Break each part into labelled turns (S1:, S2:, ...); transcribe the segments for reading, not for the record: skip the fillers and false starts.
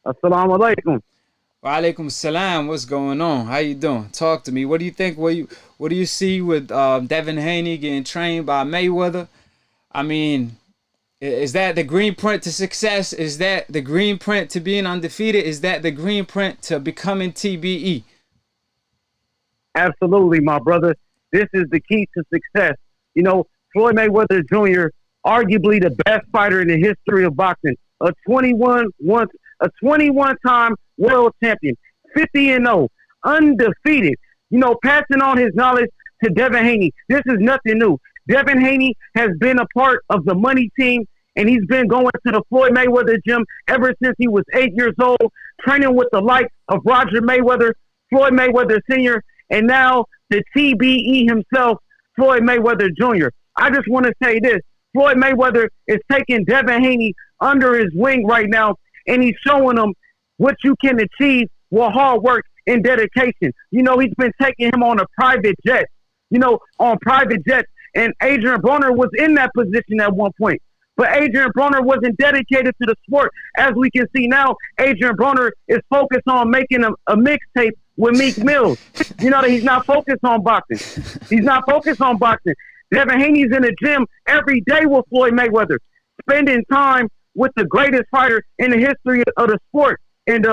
S1: Assalamu alaikum.
S2: Wa alaikum salam. What's going on? How you doing? Talk to me. What do you think? What do you see with Devin Haney getting trained by Mayweather? I mean, is that the green print to success? Is that the green print to being undefeated? Is that the green print to becoming TBE?
S1: Absolutely, my brother. This is the key to success. You know, Floyd Mayweather Jr., arguably the best fighter in the history of boxing, a 21-time world champion, 50-0, undefeated. You know, passing on his knowledge to Devin Haney. This is nothing new. Devin Haney has been a part of the money team, and he's been going to the Floyd Mayweather gym ever since he was 8 years old, training with the likes of Roger Mayweather, Floyd Mayweather Sr., and now the TBE himself, Floyd Mayweather Jr. I just want to say this. Floyd Mayweather is taking Devin Haney under his wing right now, and he's showing him what you can achieve with hard work and dedication. You know, he's been taking him on a private jet, on private jets, and Adrian Broner was in that position at one point. But Adrian Broner wasn't dedicated to the sport. As we can see now, Adrian Broner is focused on making a mixtape with Meek Mills. You know that he's not focused on boxing. He's not focused on boxing. Devin Haney's in the gym every day with Floyd Mayweather, spending time with the greatest fighter in the history of the sport. And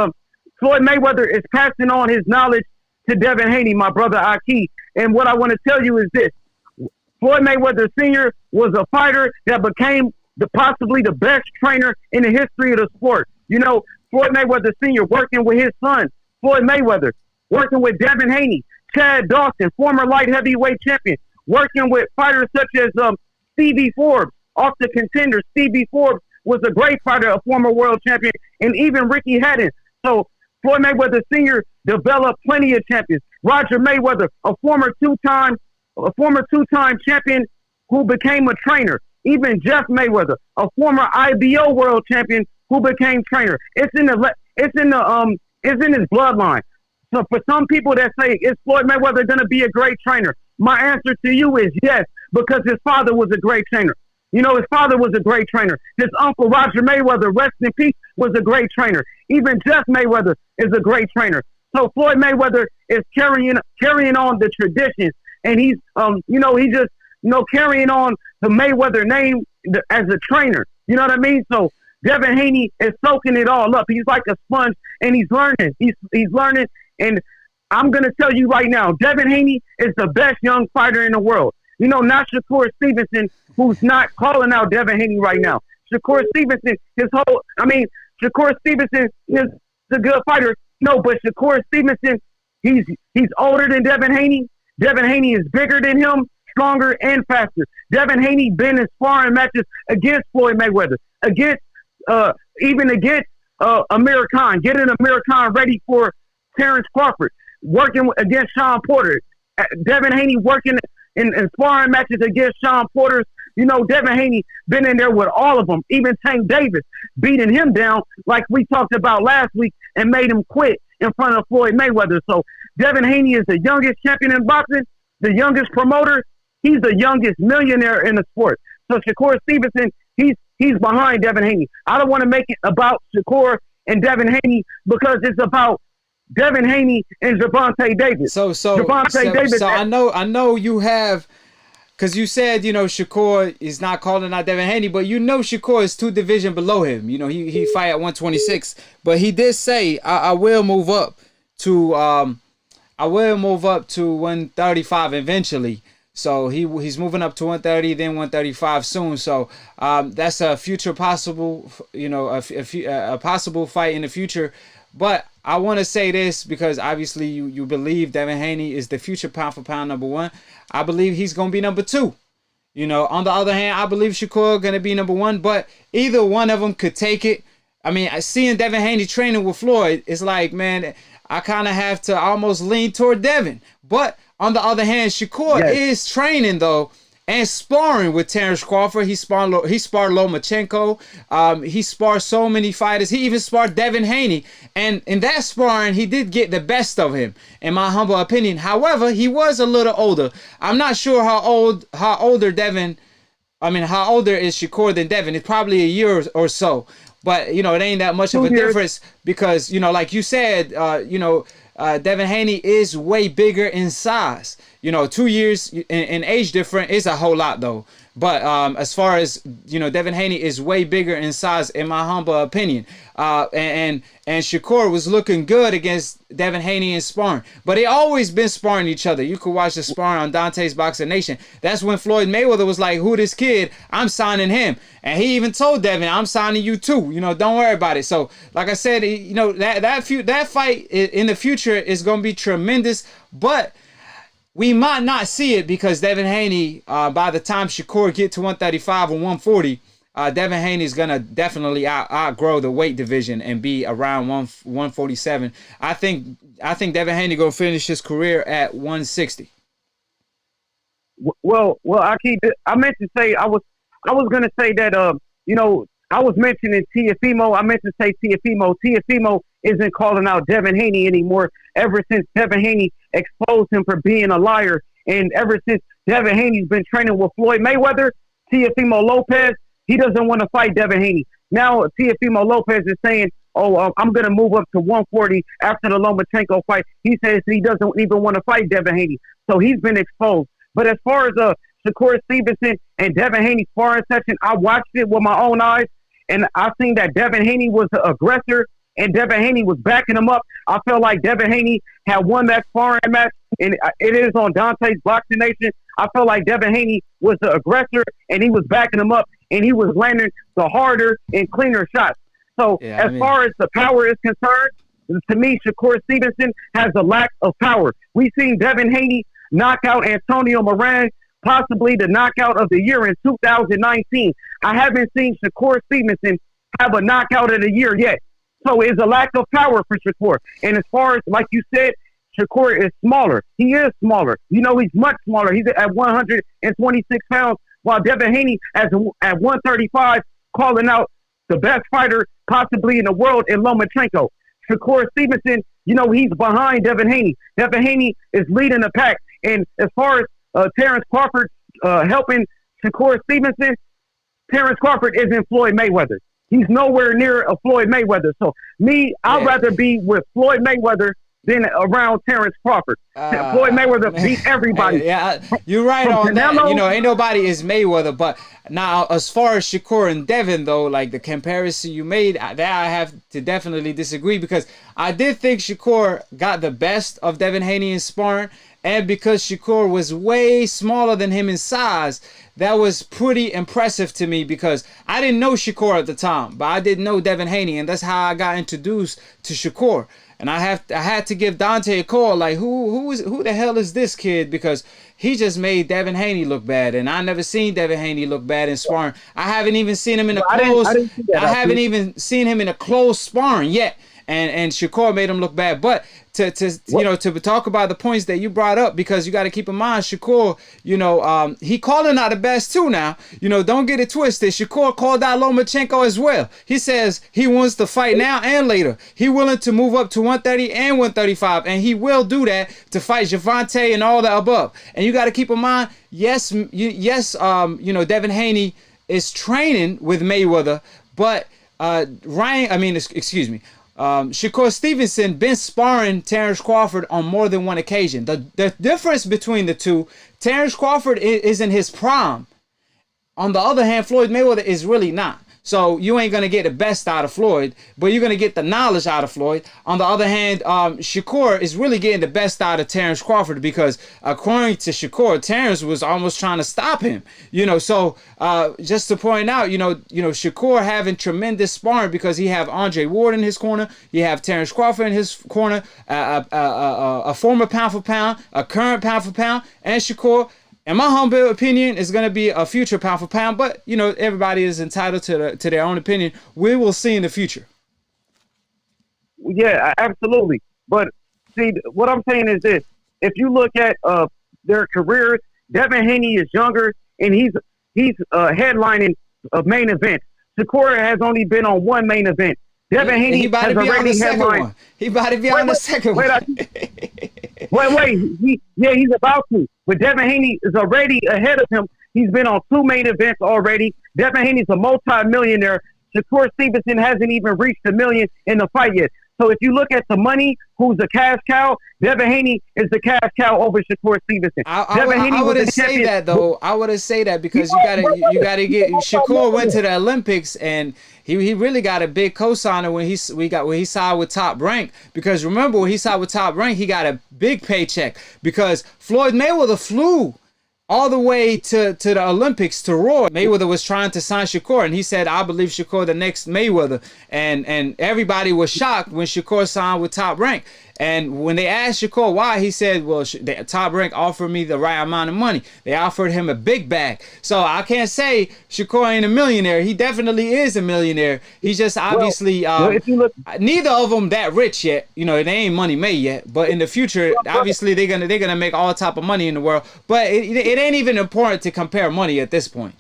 S1: Floyd Mayweather is passing on his knowledge to Devin Haney, my brother AKHi. And what I want to tell you is this. Floyd Mayweather Sr. was a fighter that became possibly the best trainer in the history of the sport. You know, Floyd Mayweather Sr. working with his son, Floyd Mayweather, working with Devin Haney, Chad Dawson, former light heavyweight champion, working with fighters such as Stevie Forbes, off the contenders. Stevie Forbes was a great fighter, a former world champion, and even Ricky Hatton. So Floyd Mayweather Sr. developed plenty of champions. Roger Mayweather, a former two-time champion who became a trainer. Even Jeff Mayweather, a former IBO world champion who became trainer. It's in his bloodline. So for some people that say, is Floyd Mayweather going to be a great trainer? My answer to you is yes, because his father was a great trainer. You know, his father was a great trainer. His uncle, Roger Mayweather, rest in peace, was a great trainer. Even Jeff Mayweather is a great trainer. So Floyd Mayweather is carrying on the tradition, and he's, carrying on the Mayweather name as a trainer. You know what I mean? So Devin Haney is soaking it all up. He's like a sponge, and he's learning. He's learning, and I'm going to tell you right now, Devin Haney is the best young fighter in the world. You know, not Shakur Stevenson, who's not calling out Devin Haney right now. Shakur Stevenson, Shakur Stevenson is a good fighter. No, but Shakur Stevenson, he's older than Devin Haney. Devin Haney is bigger than him, stronger and faster. Devin Haney been in sparring matches against Floyd Mayweather, against Amir Khan, getting Amir Khan ready for Terrence Crawford, working against Sean Porter. Devin Haney working in sparring matches against Sean Porter. You know, Devin Haney been in there with all of them, even Tank Davis, beating him down like we talked about last week and made him quit in front of Floyd Mayweather. So Devin Haney is the youngest champion in boxing, the youngest promoter. He's the youngest millionaire in the sport. So Shakur Stevenson, he's behind Devin Haney. I don't want to make it about Shakur and Devin Haney because it's about Devin Haney and Gervonta Davis.
S2: So I know you have, because you said, you know, Shakur is not calling out Devin Haney, but you know Shakur is 2 divisions below him. You know, he fight at 126, but he did say I will move up to 135 eventually. So he's moving up to 130, then 135 soon. So that's a future possible, you know, a possible fight in the future. But I want to say this because obviously you believe Devin Haney is the future pound for pound #1. I believe he's going to be #2. You know, on the other hand, I believe Shakur going to be #1, but either one of them could take it. I mean, seeing Devin Haney training with Floyd, it's like, man, I kind of have to almost lean toward Devin. But on the other hand, Shakur is training, though, and sparring with Terrence Crawford. He sparred Lomachenko. He sparred so many fighters. He even sparred Devin Haney. And in that sparring, he did get the best of him, in my humble opinion. However, he was a little older. I'm not sure how older is Shakur than Devin. It's probably a year or so. but it ain't that much of a difference because like you said, Devin Haney is way bigger in size. 2 years in age difference is a whole lot though. But as far as Devin Haney is way bigger in size, in my humble opinion. And Shakur was looking good against Devin Haney in sparring, but they always been sparring each other. You could watch the sparring on Dante's Boxing Nation. That's when Floyd Mayweather was like, "Who this kid? I'm signing him." And he even told Devin, "I'm signing you too. Don't worry about it." So, like I said, that fight in the future is going to be tremendous, but we might not see it because Devin Haney, by the time Shakur get to 135 or 140, Devin Haney is gonna definitely outgrow the weight division and be around 147. I think Devin Haney gonna finish his career at 160.
S1: Well, I meant to say I was gonna say that I was mentioning Teofimo. I meant to say Teofimo. Teofimo isn't calling out Devin Haney anymore ever since Devin Haney exposed him for being a liar. And ever since Devin Haney's been training with Floyd Mayweather, Teofimo Lopez, he doesn't want to fight Devin Haney. Now Teofimo Lopez is saying, I'm going to move up to 140 after the Lomachenko fight. He says he doesn't even want to fight Devin Haney. So he's been exposed. But as far as Shakur Stevenson and Devin Haney sparring session, I watched it with my own eyes, and I seen that Devin Haney was the aggressor, and Devin Haney was backing him up. I felt like Devin Haney had won that sparring match, and it is on Dante's Boxing Nation. I felt like Devin Haney was the aggressor, and he was backing him up, and he was landing the harder and cleaner shots. So far as the power is concerned, to me, Shakur Stevenson has a lack of power. We've seen Devin Haney knock out Antonio Moran, possibly the knockout of the year in 2019. I haven't seen Shakur Stevenson have a knockout of the year yet. So it's a lack of power for Shakur. And as far as, like you said, Shakur is smaller. He is smaller. He's much smaller. He's at 126 pounds, while Devin Haney at 135, calling out the best fighter possibly in the world in Lomachenko. Shakur Stevenson, he's behind Devin Haney. Devin Haney is leading the pack. And as far as Terrence Crawford helping Shakur Stevenson, Terrence Crawford isn't Floyd Mayweather. He's nowhere near a Floyd Mayweather. So I'd rather be with Floyd Mayweather than around Terrence Crawford. Floyd Mayweather beat everybody.
S2: You're right on that. Ain't nobody is Mayweather. But now, as far as Shakur and Devin, though, like the comparison you made, that I have to definitely disagree, because I did think Shakur got the best of Devin Haney in sparring. And because Shakur was way smaller than him in size, that was pretty impressive to me, because I didn't know Shakur at the time, but I did know Devin Haney, and that's how I got introduced to Shakur. And I had to give Dante a call, like, who the hell is this kid? Because he just made Devin Haney look bad, and I never seen Devin Haney look bad in sparring. I haven't even seen him in a close. I haven't even seen him in a close sparring yet. And Shakur made him look bad. But to talk about the points that you brought up, because you got to keep in mind, Shakur, he calling out the best too now. Don't get it twisted. Shakur called out Lomachenko as well. He says he wants to fight now and later. He willing to move up to 130 and 135, and he will do that to fight Javante and all the above. And you got to keep in mind, Devin Haney is training with Mayweather, but Shakur Stevenson been sparring Terrence Crawford on more than one occasion. The difference between the two, Terrence Crawford is in his prime. On the other hand, Floyd Mayweather is really not. So you ain't going to get the best out of Floyd, but you're going to get the knowledge out of Floyd. On the other hand, Shakur is really getting the best out of Terrence Crawford, because according to Shakur, Terrence was almost trying to stop him. So just to point out, Shakur having tremendous sparring, because he have Andre Ward in his corner, you have Terrence Crawford in his corner, a former pound for pound, a current pound for pound, and Shakur, in my humble opinion, is going to be a future pound for pound. But, everybody is entitled to their own opinion. We will see in the future.
S1: Yeah, absolutely. But, see, what I'm saying is this. If you look at their careers, Devin Haney is younger, and he's headlining a main event. Shakur has only been on one main event. Devin Haney has already headlined.
S2: He about to be on the second one.
S1: He's about to. But Devin Haney is already ahead of him. He's been on two main events already. Devin Haney's a multi-millionaire. Shakur Stevenson hasn't even reached a million in the fight yet. So if you look at the money, who's the cash cow? Devin Haney is the cash cow over Shakur Stevenson.
S2: I wouldn't say that though. I wouldn't say that because you gotta get Shakur went to the Olympics and he really got a big cosigner when he signed with Top Rank, because remember when he signed with Top Rank he got a big paycheck because Floyd Mayweather flew all the way to the Olympics to Roy. Mayweather was trying to sign Shakur, and he said, I believe Shakur the next Mayweather. And everybody was shocked when Shakur signed with Top Rank. And when they asked Shakur why, he said, well, the Top Rank offered me the right amount of money. They offered him a big bag. So I can't say Shakur ain't a millionaire. He definitely is a millionaire. He's just obviously,
S1: if you look,
S2: neither of them that rich yet. You know, they ain't money made yet. But in the future, obviously, they're gonna make all type of money in the world. But it ain't even important to compare money at this point.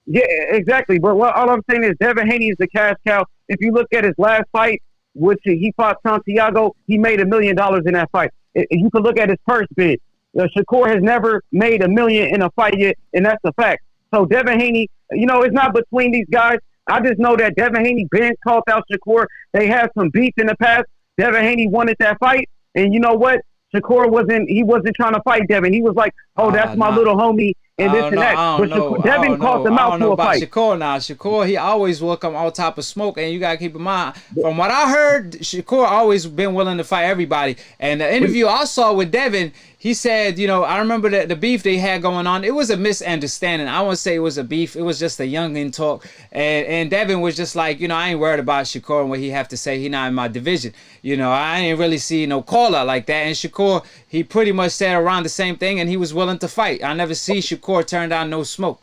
S1: Yeah, exactly. But all I'm saying is Devin Haney is the cash cow. If you look at his last fight, which he fought Santiago, he made $1 million in that fight. You can look at his purse bid. Shakur has never made $1 million in a fight yet, and that's a fact. So Devin Haney, you know, it's not between these guys. I just know that Devin Haney bench called out Shakur. They had some beef in the past. Devin Haney wanted that fight, and you know what? Shakur wasn't trying to fight Devin. He was like, oh, that's my little homie and this and that. But Devin called him out to a fight.
S2: Shakur now. Shakur, he always welcome all type of smoke, and you got to keep in mind, from what I heard, Shakur always been willing to fight everybody. And the interview I saw with Devin, he said, you know, I remember the beef they had going on. It was a misunderstanding. I won't say it was a beef. It was just a youngin' talk. And Devin was just like, you know, I ain't worried about Shakur and what he have to say. He not in my division. You know, I ain't really see no call out like that. And Shakur, he pretty much said around the same thing, and he was willing to fight. I never see Shakur turn down no smoke.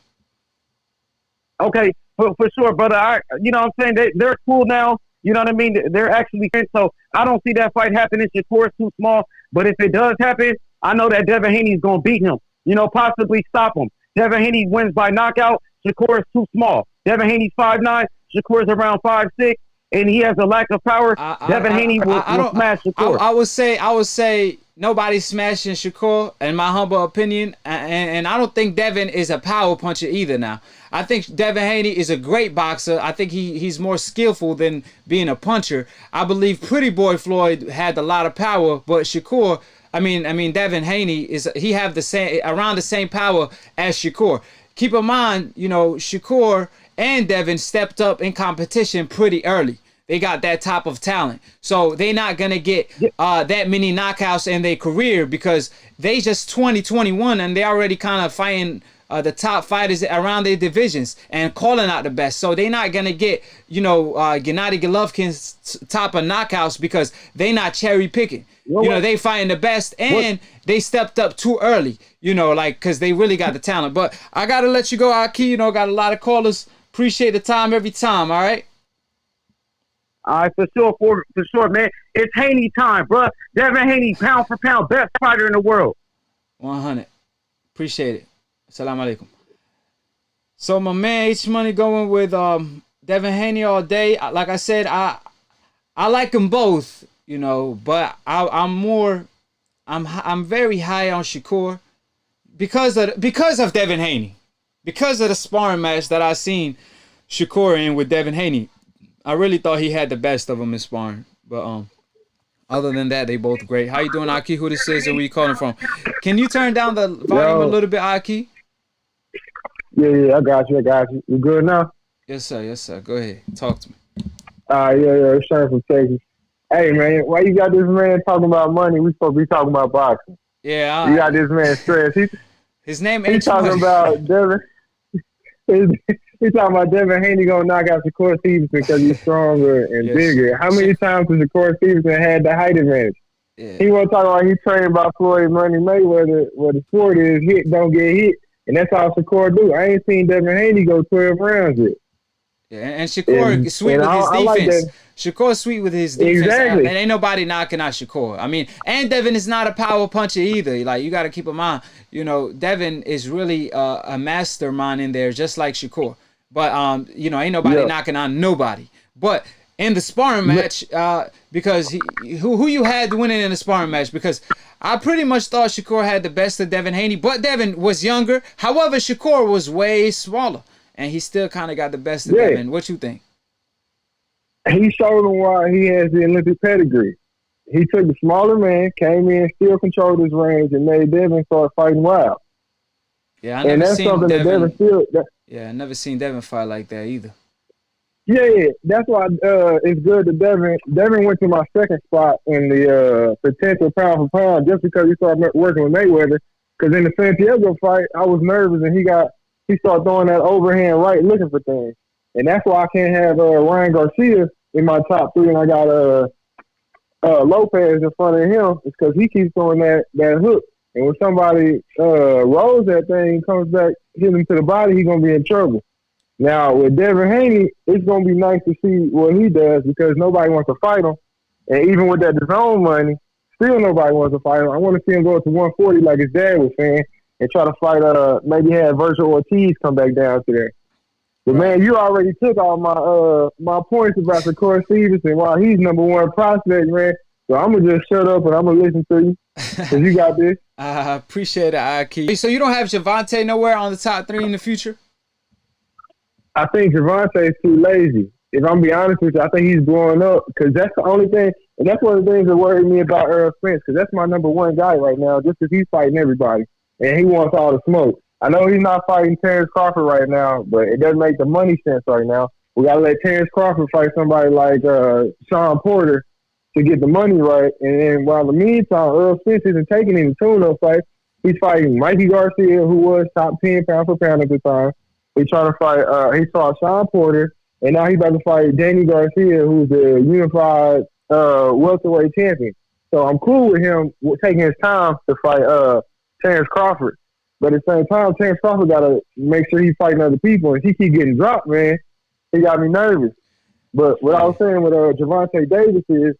S1: Okay, for sure, brother. You know what I'm saying? They're cool now. You know what I mean? They're actually friends. So I don't see that fight happening. Shakur's too small. But if it does happen, I know that Devin Haney is going to beat him. You know, possibly stop him. Devin Haney wins by knockout. Shakur is too small. Devin Haney's 5'9". Shakur's around 5'6", and he has a lack of power. Devin Haney will smash Shakur.
S2: I would say nobody's smashing Shakur, in my humble opinion. And I don't think Devin is a power puncher either now. I think Devin Haney is a great boxer. I think he's more skillful than being a puncher. I believe Pretty Boy Floyd had a lot of power, but Shakur, I mean Devin Haney he have the same around the same power as Shakur. Keep in mind, you know, Shakur and Devin stepped up in competition pretty early. They got that type of talent. So they're not going to get that many knockouts in their career because they just 2021 and they already kind of fighting the top fighters around their divisions and calling out the best. So they're not going to get, you know, Gennady Golovkin's type of knockouts because they not cherry picking. You know, they fighting the best and they stepped up too early, you know, like, because they really got the talent. But I got to let you go, AKHi. You know, got a lot of callers. Appreciate the time every time, all right?
S1: All right, for sure, man. It's Haney time, bro. Devin Haney, pound for pound, best fighter in the world.
S2: 100. Appreciate it. Assalamu alaikum. So my man H Money going with Devin Haney all day. Like I said, I like them both, you know, but I'm very high on Shakur because of Devin Haney, because of the sparring match that I seen Shakur in with Devin Haney. I really thought he had the best of them in sparring, but other than that, they both great. How you doing, AKHi? Who this is and where you calling from? Can you turn down the volume a little bit, AKHi?
S3: Yeah, I got you. You good now?
S2: Yes, sir. Go ahead. Talk to me.
S3: Yeah, it's Sean from Texas. Hey, man, why you got this man talking about money? We supposed to be talking about boxing.
S2: Yeah.
S3: You got this man stressed.
S2: His name
S3: He's talking about Devin. He's talking about Devin Haney going to knock out Shakur Stevenson because he's stronger and bigger. How many times has Shakur Stevenson had the height advantage? Yeah. He want to talk about he trained by Floyd Mayweather, where the sport is hit, don't get hit. And that's all Shakur do. I ain't seen Devin Haney go 12 rounds yet.
S2: Yeah, and Shakur sweet with his defense. Like Shakur sweet with his defense.
S3: Exactly.
S2: And ain't nobody knocking out Shakur. I mean, and Devin is not a power puncher either. Like, you got to keep in mind, you know, Devin is really a mastermind in there, just like Shakur. But, you know, ain't nobody knocking on nobody. But in the sparring match, because who you had winning in the sparring match? Because I pretty much thought Shakur had the best of Devin Haney, but Devin was younger. However, Shakur was way smaller, and he still kind of got the best of Devin. What you think?
S3: he showed him why he has the Olympic pedigree. He took the smaller man, came in, still controlled his range, and made Devin start fighting wild.
S2: Yeah, I never
S3: that's
S2: seen
S3: something
S2: Devin.
S3: that Devin still.
S2: Yeah, I never seen Devin fight like that either.
S3: Yeah, that's why it's good that Devin went to my second spot in the potential pound for pound just because he started working with Mayweather. Because in the Santiago fight, I was nervous and he started throwing that overhand right, looking for things, and that's why I can't have Ryan Garcia in my top 3, and I got Lopez in front of him. It's because he keeps throwing that hook, and when somebody rolls that thing, comes back, hit him to the body, he's gonna be in trouble. Now, with Devin Haney, it's going to be nice to see what he does because nobody wants to fight him. And even with that DAZN money, still nobody wants to fight him. I want to see him go up to 140 like his dad was saying and try to fight, maybe have Virgil Ortiz come back down to there. But, man, you already took all my points about Shakur Stevenson while he's number 1 prospect, man. So I'm going to just shut up and I'm going to listen to you because you got this.
S2: I appreciate it, AKHi. So you don't have Gervonta nowhere on the top 3 in the future?
S3: I think Gervonta is too lazy. If I'm be honest with you, I think he's blowing up because that's the only thing, and that's one of the things that worry me about Errol Spence because that's my number 1 guy right now just because he's fighting everybody, and he wants all the smoke. I know he's not fighting Terrence Crawford right now, but it doesn't make the money sense right now. We got to let Terrence Crawford fight somebody like Sean Porter to get the money right, and then while in the meantime, Errol Spence isn't taking any tune-up fights. He's fighting Mikey Garcia, who was top 10 pound for pound at the time. He's trying to fight. He fought Sean Porter, and now he's about to fight Danny Garcia, who's the unified welterweight champion. So I'm cool with him taking his time to fight Terrence Crawford. But at the same time, Terrence Crawford got to make sure he's fighting other people. And if he keep getting dropped, man, he got me nervous. But what I was saying with Gervonta Davis is,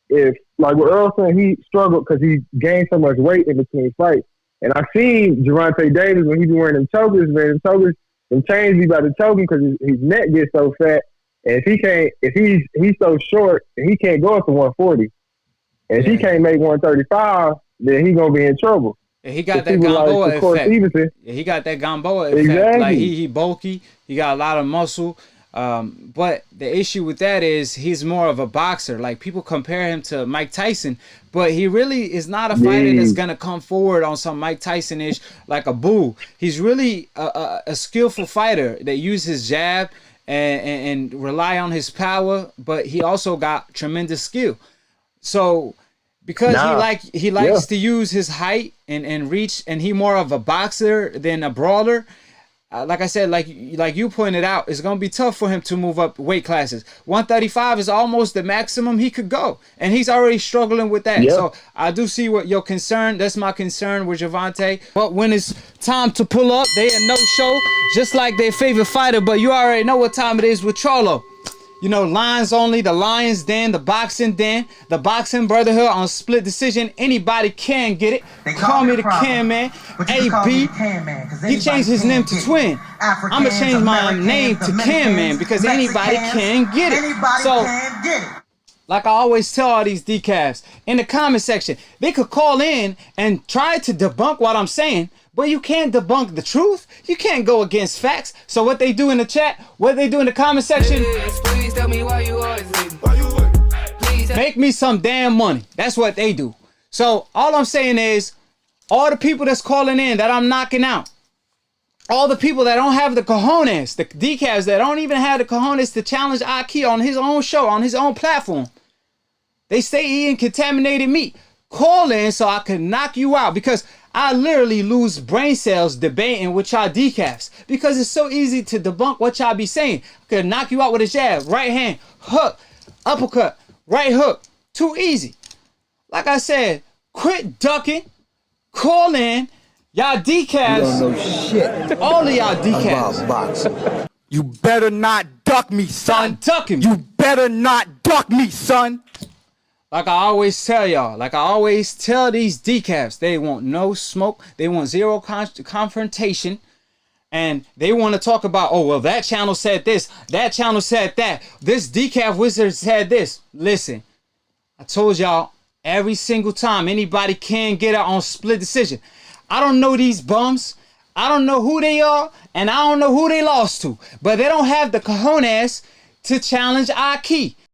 S3: if like what Earl saying, he struggled because he gained so much weight in between fights. And I seen Gervonta Davis when he be wearing them chokers, man. Them chains be about to choke him because his neck gets so fat, and if he's so short, and he can't go up to 140, and if he can't make 135, then he gonna be in trouble.
S2: And he got that Gamboa effect. Yeah, he got that Gamboa effect.
S3: Exactly.
S2: Like he bulky, he got a lot of muscle. But the issue with that is he's more of a boxer. Like people compare him to Mike Tyson, but he really is not a fighter that's gonna come forward on some Mike Tyson-ish like a bull. He's really a skillful fighter that uses his jab and rely on his power, but he also got tremendous skill. So because he likes to use his height and reach, and he more of a boxer than a brawler. Like I said, like you pointed out, it's going to be tough for him to move up weight classes. 135 is almost the maximum he could go, and he's already struggling with that. Yep. So I do see what your concern. That's my concern with Gervonta. But when it's time to pull up, they a no-show, just like their favorite fighter. But you already know what time it is with Charlo. You know, Lions Only, the Lions Den, the Boxing Den, the Boxing Brotherhood on split decision. Anybody can get it. They call me the Can Man. AB. He changed his name to Twin. I'm going to change my name to Can Man because anybody can get it. So, like I always tell all these decafs, in the comment section, they could call in and try to debunk what I'm saying, but you can't debunk the truth. You can't go against facts. So what they do in the chat, what they do in the comment section, please tell me why you always leave. Make me some damn money. That's what they do. So all I'm saying is, all the people that's calling in that I'm knocking out, all the people that don't have the cojones, the decafs that don't even have the cojones to challenge AKHi on his own show, on his own platform, they stay eating contaminated meat. Call in so I can knock you out, because I literally lose brain cells debating with y'all decafs because it's so easy to debunk what y'all be saying. I could knock you out with a jab, right hand, hook, uppercut, right hook. Too easy. Like I said, quit ducking, call in. Y'all decafs, you don't know shit. All of y'all decafs.
S4: You better not duck me, son.
S2: Duck him.
S4: You better not duck me, son.
S2: Like I always tell y'all, like I always tell these decafs, they want no smoke. They want zero confrontation. And they want to talk about, oh, well, that channel said this. That channel said that. This decaf wizard said this. Listen, I told y'all every single time anybody can get out on split decision. I don't know these bums. I don't know who they are. And I don't know who they lost to. But they don't have the cojones to challenge AKHi.